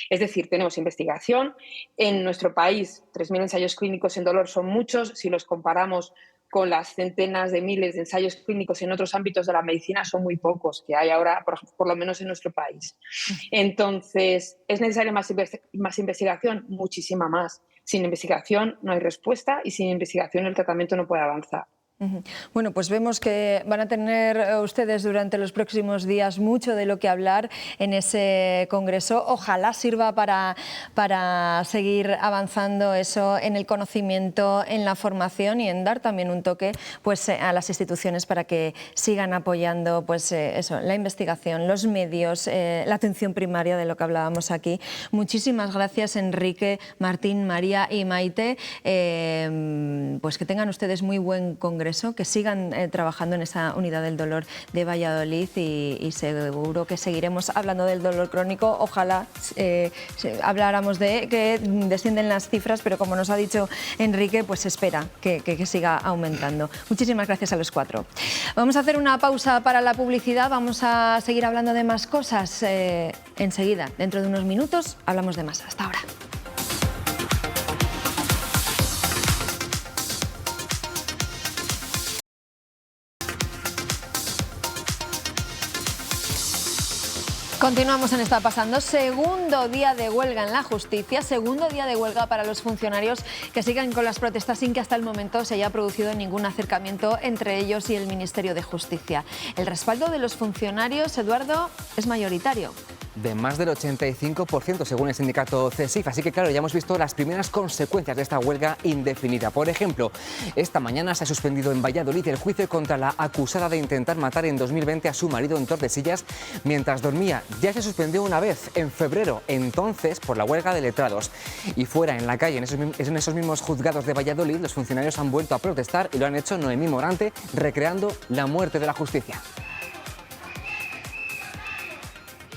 Es decir, tenemos investigación. En nuestro país, 3.000 ensayos clínicos en dolor son muchos. Si los comparamos con las centenas de miles de ensayos clínicos en otros ámbitos de la medicina, son muy pocos que hay ahora, por lo menos en nuestro país. Entonces, ¿es necesaria más investigación? Muchísima más. Sin investigación no hay respuesta y sin investigación el tratamiento no puede avanzar. Bueno, pues vemos que van a tener ustedes durante los próximos días mucho de lo que hablar en ese congreso. Ojalá sirva para seguir avanzando eso en el conocimiento, en la formación y en dar también un toque pues, a las instituciones para que sigan apoyando pues, eso, la investigación, los medios, la atención primaria de lo que hablábamos aquí. Muchísimas gracias, Enrique, Martín, María y Maite. Pues que tengan ustedes muy buen congreso, que sigan trabajando en esa unidad del dolor de Valladolid y seguro que seguiremos hablando del dolor crónico. Ojalá habláramos de que descienden las cifras, pero como nos ha dicho Enrique, pues se espera que siga aumentando. Muchísimas gracias a los 4. Vamos a hacer una pausa para la publicidad, vamos a seguir hablando de más cosas enseguida. Dentro de unos minutos hablamos de más. Hasta ahora. Continuamos en Está Pasando, segundo día de huelga en la justicia, segundo día de huelga para los funcionarios que siguen con las protestas sin que hasta el momento se haya producido ningún acercamiento entre ellos y el Ministerio de Justicia. El respaldo de los funcionarios, Eduardo, es mayoritario. De más del 85% según el sindicato CESIF. Así que claro, ya hemos visto las primeras consecuencias de esta huelga indefinida. Por ejemplo, esta mañana se ha suspendido en Valladolid el juicio contra la acusada de intentar matar en 2020 a su marido en Tordesillas mientras dormía. Ya se suspendió una vez, en febrero, entonces por la huelga de letrados. Y fuera, en la calle, en esos mismos juzgados de Valladolid, los funcionarios han vuelto a protestar y lo han hecho Noemí Morante, recreando la muerte de la justicia.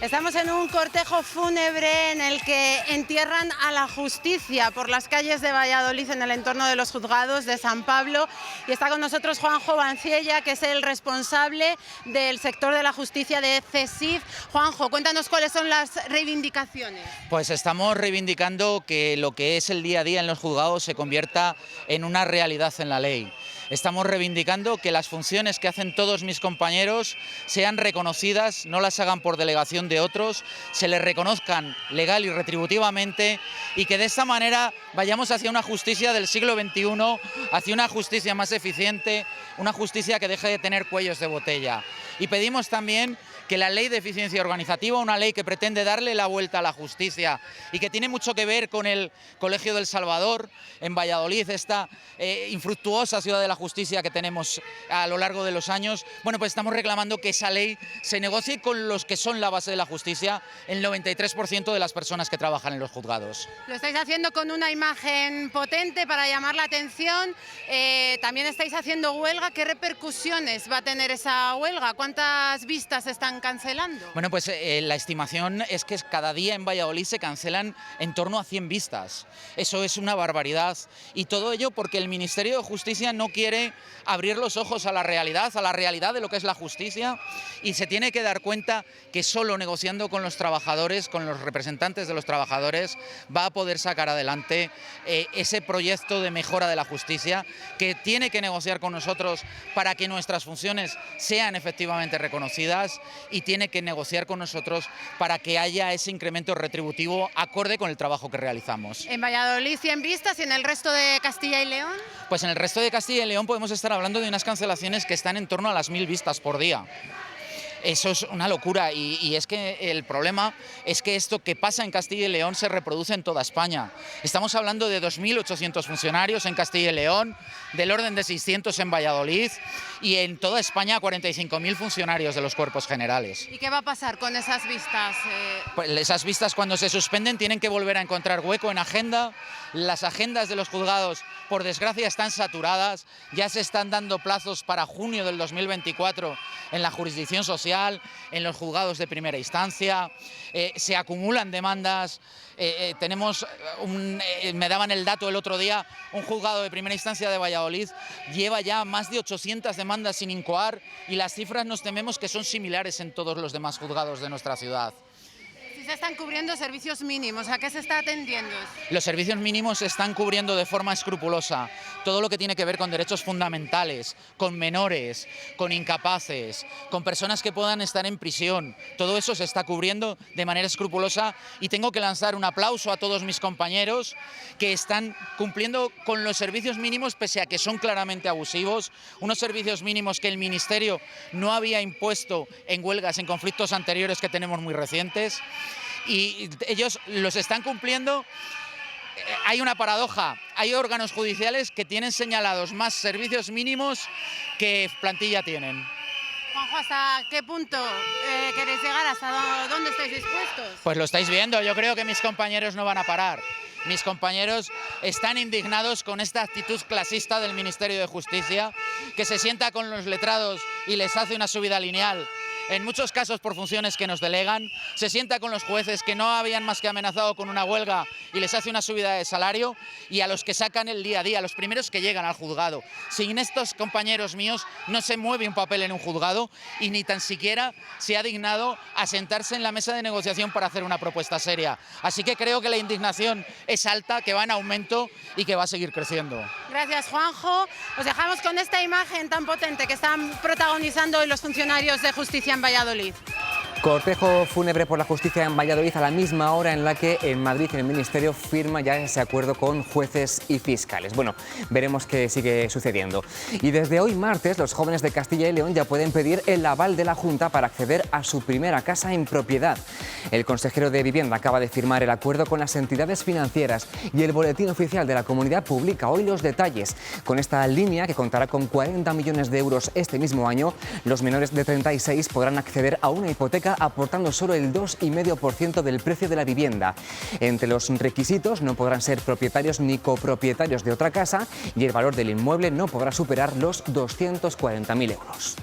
Estamos en un cortejo fúnebre en el que entierran a la justicia por las calles de Valladolid en el entorno de los juzgados de San Pablo, y está con nosotros Juanjo Banciella, que es el responsable del sector de la justicia de CESIF. Juanjo, cuéntanos cuáles son las reivindicaciones. Pues estamos reivindicando que lo que es el día a día en los juzgados se convierta en una realidad en la ley. Estamos reivindicando que las funciones que hacen todos mis compañeros sean reconocidas, no las hagan por delegación de otros, se les reconozcan legal y retributivamente, y que de esta manera vayamos hacia una justicia del siglo XXI, hacia una justicia más eficiente, una justicia que deje de tener cuellos de botella. Y pedimos también que la ley de eficiencia organizativa, una ley que pretende darle la vuelta a la justicia y que tiene mucho que ver con el Colegio del Salvador en Valladolid, esta infructuosa ciudad de la justicia que tenemos a lo largo de los años, bueno, pues estamos reclamando que esa ley se negocie con los que son la base de la justicia, el 93% de las personas que trabajan en los juzgados. Lo estáis haciendo con una imagen potente para llamar la atención, también estáis haciendo huelga. ¿Qué repercusiones va a tener esa huelga? ¿Cuántas vistas están cancelando? Bueno, pues la estimación es que cada día en Valladolid se cancelan en torno a 100 vistas. Eso es una barbaridad, y todo ello porque el Ministerio de Justicia no quiere abrir los ojos a la realidad de lo que es la justicia, y se tiene que dar cuenta que solo negociando con los trabajadores, con los representantes de los trabajadores, va a poder sacar adelante ese proyecto de mejora de la justicia, que tiene que negociar con nosotros para que nuestras funciones sean efectivamente reconocidas, y tiene que negociar con nosotros para que haya ese incremento retributivo acorde con el trabajo que realizamos. En Valladolid 100 vistas, y en el resto de Castilla y León. Pues en el resto de Castilla y León podemos estar hablando de unas cancelaciones que están en torno a las 1000 vistas por día. Eso es una locura, y es que el problema es que esto que pasa en Castilla y León se reproduce en toda España. Estamos hablando de 2.800 funcionarios en Castilla y León, del orden de 600 en Valladolid, y en toda España 45.000 funcionarios de los cuerpos generales. ¿Y qué va a pasar con esas vistas? Pues esas vistas, cuando se suspenden, tienen que volver a encontrar hueco en agenda. Las agendas de los juzgados, por desgracia, están saturadas. Ya se están dando plazos para junio del 2024 en la jurisdicción social, en los juzgados de primera instancia. Se acumulan demandas. Me daban el dato el otro día, un juzgado de primera instancia de Valladolid lleva ya más de 800 demandas sin incoar, y las cifras nos tememos que son similares en todos los demás juzgados de nuestra ciudad. Se están cubriendo servicios mínimos. ¿A qué se está atendiendo? Los servicios mínimos se están cubriendo de forma escrupulosa. Todo lo que tiene que ver con derechos fundamentales, con menores, con incapaces, con personas que puedan estar en prisión, todo eso se está cubriendo de manera escrupulosa, y tengo que lanzar un aplauso a todos mis compañeros que están cumpliendo con los servicios mínimos, pese a que son claramente abusivos, unos servicios mínimos que el Ministerio no había impuesto en huelgas en conflictos anteriores que tenemos muy recientes. Y ellos los están cumpliendo. Hay una paradoja, hay órganos judiciales que tienen señalados más servicios mínimos que plantilla tienen. Juanjo, ¿hasta qué punto queréis llegar? ¿Hasta dónde estáis dispuestos? Pues lo estáis viendo, yo creo que mis compañeros no van a parar. Mis compañeros están indignados con esta actitud clasista del Ministerio de Justicia, que se sienta con los letrados y les hace una subida lineal, en muchos casos por funciones que nos delegan, se sienta con los jueces que no habían más que amenazado con una huelga y les hace una subida de salario, y a los que sacan el día a día, los primeros que llegan al juzgado. Sin estos compañeros míos no se mueve un papel en un juzgado, y ni tan siquiera se ha dignado a sentarse en la mesa de negociación para hacer una propuesta seria. Así que creo que la indignación es alta, que va en aumento y que va a seguir creciendo. Gracias, Juanjo. Os dejamos con esta imagen tan potente que están protagonizando hoy los funcionarios de justicia en Valladolid. Cortejo fúnebre por la justicia en Valladolid a la misma hora en la que en Madrid el Ministerio firma ya ese acuerdo con jueces y fiscales. Bueno, veremos qué sigue sucediendo. Y desde hoy martes los jóvenes de Castilla y León ya pueden pedir el aval de la Junta para acceder a su primera casa en propiedad. El consejero de Vivienda acaba de firmar el acuerdo con las entidades financieras, y el Boletín Oficial de la Comunidad publica hoy los detalles. Con esta línea, que contará con 40 millones de euros este mismo año, los menores de 36 podrán acceder a una hipoteca aportando solo el 2,5% del precio de la vivienda. Entre los requisitos no podrán ser propietarios ni copropietarios de otra casa, y el valor del inmueble no podrá superar los 240.000 euros.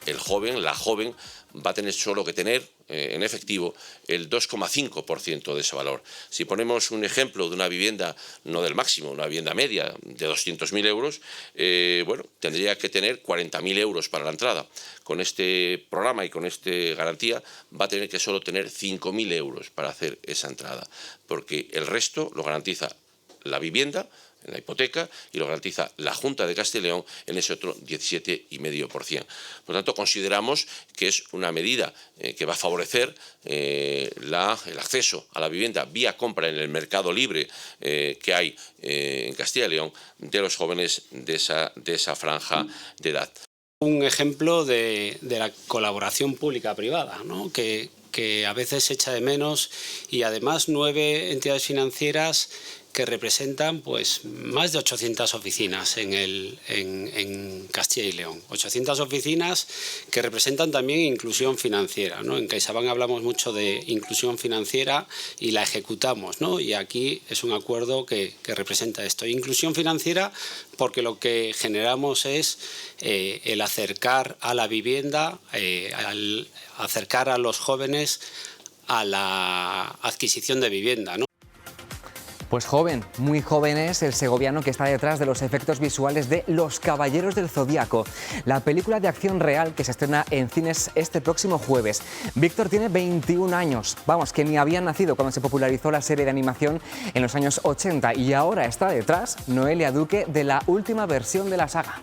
el joven, la joven, va a tener solo que tener en efectivo el 2,5% de ese valor. Si ponemos un ejemplo de una vivienda, no del máximo, una vivienda media de 200.000 euros, bueno, tendría que tener 40.000 euros para la entrada. Con este programa y con esta garantía va a tener que solo tener 5.000 euros para hacer esa entrada, porque el resto lo garantiza la vivienda, en la hipoteca, y lo garantiza la Junta de Castilla y León en ese otro 17,5%. Por lo tanto, consideramos que es una medida que va a favorecer el acceso a la vivienda vía compra en el mercado libre que hay en Castilla y León de los jóvenes de esa franja de edad. Un ejemplo de la colaboración pública-privada, ¿no? que a veces se echa de menos, y además 9 entidades financieras que representan pues más de 800 oficinas en Castilla y León. 800 oficinas que representan también inclusión financiera, ¿no? En CaixaBank hablamos mucho de inclusión financiera y la ejecutamos, ¿no? Y aquí es un acuerdo que representa esto. Inclusión financiera porque lo que generamos es el acercar a la vivienda, al acercar a los jóvenes a la adquisición de vivienda, ¿no? Pues joven, muy joven es el segoviano que está detrás de los efectos visuales de Los Caballeros del Zodíaco, la película de acción real que se estrena en cines este próximo jueves. Víctor tiene 21 años, vamos, que ni había nacido cuando se popularizó la serie de animación en los años 80, y ahora está detrás Noelia Duque de la última versión de la saga.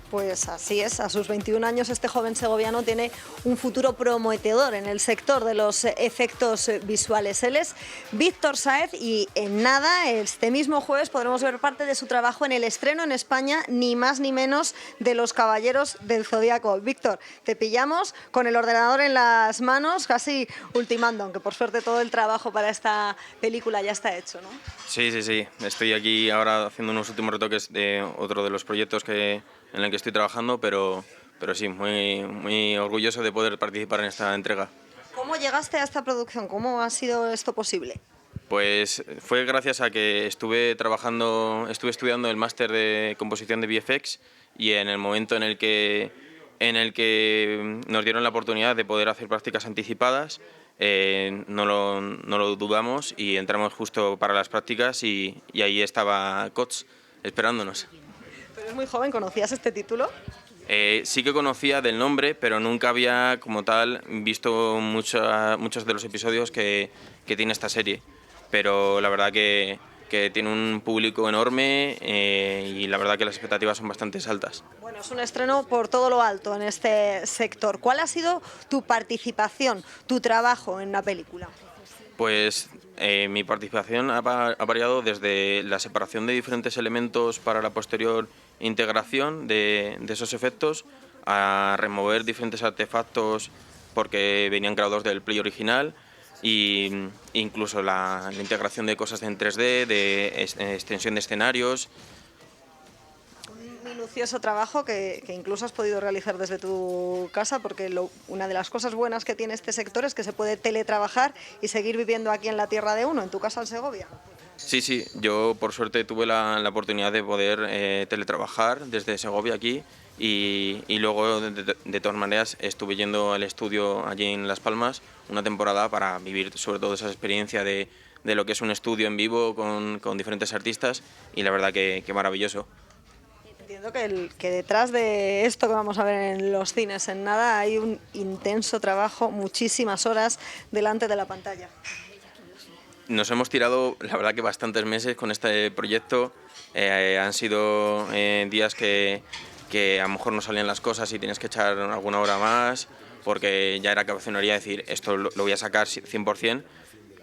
Pues así es, a sus 21 años este joven segoviano tiene un futuro prometedor en el sector de los efectos visuales. Él es Víctor Sáez y en nada, este mismo jueves podremos ver parte de su trabajo en el estreno en España, ni más ni menos, de Los Caballeros del Zodíaco. Víctor, te pillamos con el ordenador en las manos, casi ultimando, aunque por suerte todo el trabajo para esta película ya está hecho, ¿no? Sí, estoy aquí ahora haciendo unos últimos retoques de otro de los proyectos en el que estoy trabajando, pero sí, muy orgulloso de poder participar en esta entrega. ¿Cómo llegaste a esta producción? ¿Cómo ha sido esto posible? Pues fue gracias a que estuve estudiando el máster de composición de VFX, y en el momento en el que nos dieron la oportunidad de poder hacer prácticas anticipadas, no lo dudamos y entramos justo para las prácticas, y ahí estaba Cots esperándonos. Pero es muy joven, ¿conocías este título? Sí que conocía del nombre, pero nunca había como tal visto muchos de los episodios que tiene esta serie. Pero la verdad que tiene un público enorme, y la verdad que las expectativas son bastante altas. Bueno, es un estreno por todo lo alto en este sector. ¿Cuál ha sido tu participación, tu trabajo en la película? Pues mi participación ha variado desde la separación de diferentes elementos para la posterior integración de esos efectos, a remover diferentes artefactos porque venían grabados del play original, e incluso la integración de cosas en 3D, de extensión de escenarios. Minucioso trabajo que incluso has podido realizar desde tu casa, porque una de las cosas buenas que tiene este sector es que se puede teletrabajar y seguir viviendo aquí en la tierra de uno, en tu casa en Segovia. Sí, yo por suerte tuve la oportunidad de poder teletrabajar desde Segovia aquí, y luego de todas maneras estuve yendo al estudio allí en Las Palmas una temporada para vivir sobre todo esa experiencia de lo que es un estudio en vivo con diferentes artistas, y la verdad que maravilloso. Entiendo que detrás de esto que vamos a ver en los cines en nada hay un intenso trabajo, muchísimas horas delante de la pantalla. Nos hemos tirado, la verdad, que bastantes meses con este proyecto. Han sido días que a lo mejor no salían las cosas y tienes que echar alguna hora más, porque ya era cabezonería decir esto lo voy a sacar 100%,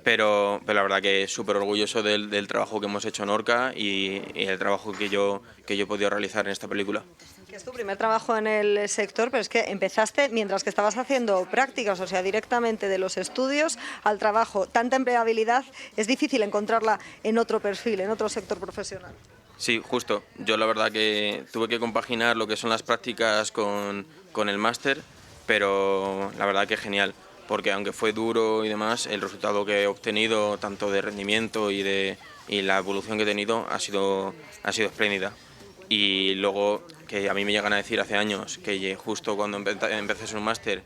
pero la verdad que súper orgulloso del trabajo que hemos hecho en Orca y el trabajo que yo he podido realizar en esta película. Que es tu primer trabajo en el sector, pero es que empezaste mientras que estabas haciendo prácticas, o sea, directamente de los estudios al trabajo. Tanta empleabilidad es difícil encontrarla en otro perfil, en otro sector profesional. Sí, justo. Yo la verdad que tuve que compaginar lo que son las prácticas con el máster, pero la verdad que genial, porque aunque fue duro y demás, el resultado que he obtenido, tanto de rendimiento y la evolución que he tenido, ha sido espléndida. Y luego, que a mí me llegan a decir hace años que justo cuando empecé un máster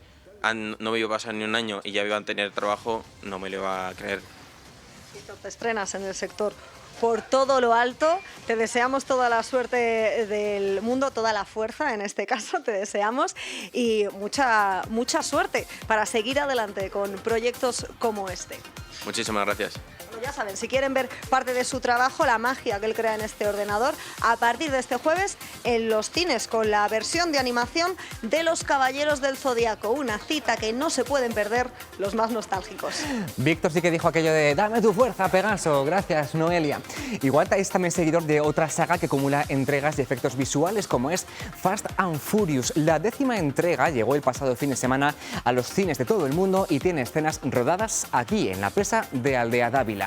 no me iba a pasar ni un año y ya iba a tener trabajo, no me lo iba a creer. Víctor, te estrenas en el sector por todo lo alto, te deseamos toda la suerte del mundo, toda la fuerza en este caso, te deseamos, y mucha suerte para seguir adelante con proyectos como este. Muchísimas gracias. Ya saben, si quieren ver parte de su trabajo, la magia que él crea en este ordenador, a partir de este jueves en los cines con la versión de animación de Los Caballeros del Zodíaco, una cita que no se pueden perder los más nostálgicos. Víctor sí que dijo aquello de dame tu fuerza, Pegaso. Gracias, Noelia. Igual es también seguidor de otra saga que acumula entregas de efectos visuales como es Fast and Furious. La 10ª entrega llegó el pasado fin de semana a los cines de todo el mundo y tiene escenas rodadas aquí en la presa de Aldea Dávila.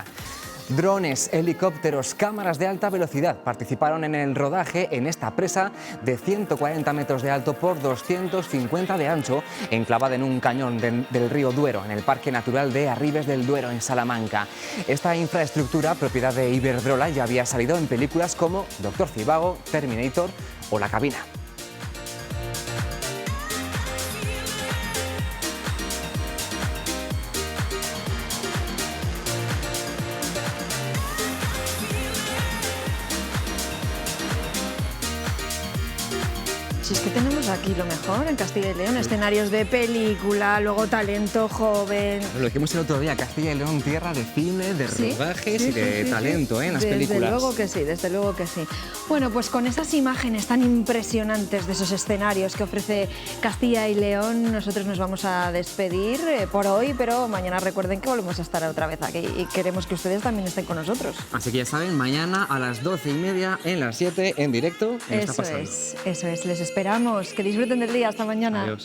Drones, helicópteros, cámaras de alta velocidad participaron en el rodaje en esta presa de 140 metros de alto por 250 de ancho, enclavada en un cañón del río Duero, en el Parque Natural de Arribes del Duero, en Salamanca. Esta infraestructura, propiedad de Iberdrola, ya había salido en películas como Doctor Zhivago, Terminator o La Cabina. Si es que tenemos aquí lo mejor en Castilla y León, escenarios de película, luego talento joven. Lo dijimos el otro día, Castilla y León, tierra de cine, de rodajes y de talento en las películas. Desde luego que sí, desde luego que sí. Bueno, pues con esas imágenes tan impresionantes de esos escenarios que ofrece Castilla y León, nosotros nos vamos a despedir por hoy, pero mañana recuerden que volvemos a estar otra vez aquí y queremos que ustedes también estén con nosotros. Así que ya saben, mañana a las 12:30 en las 7 en directo en Está Pasando. Eso es, les esperamos. Que disfruten del día. Hasta mañana. Adiós.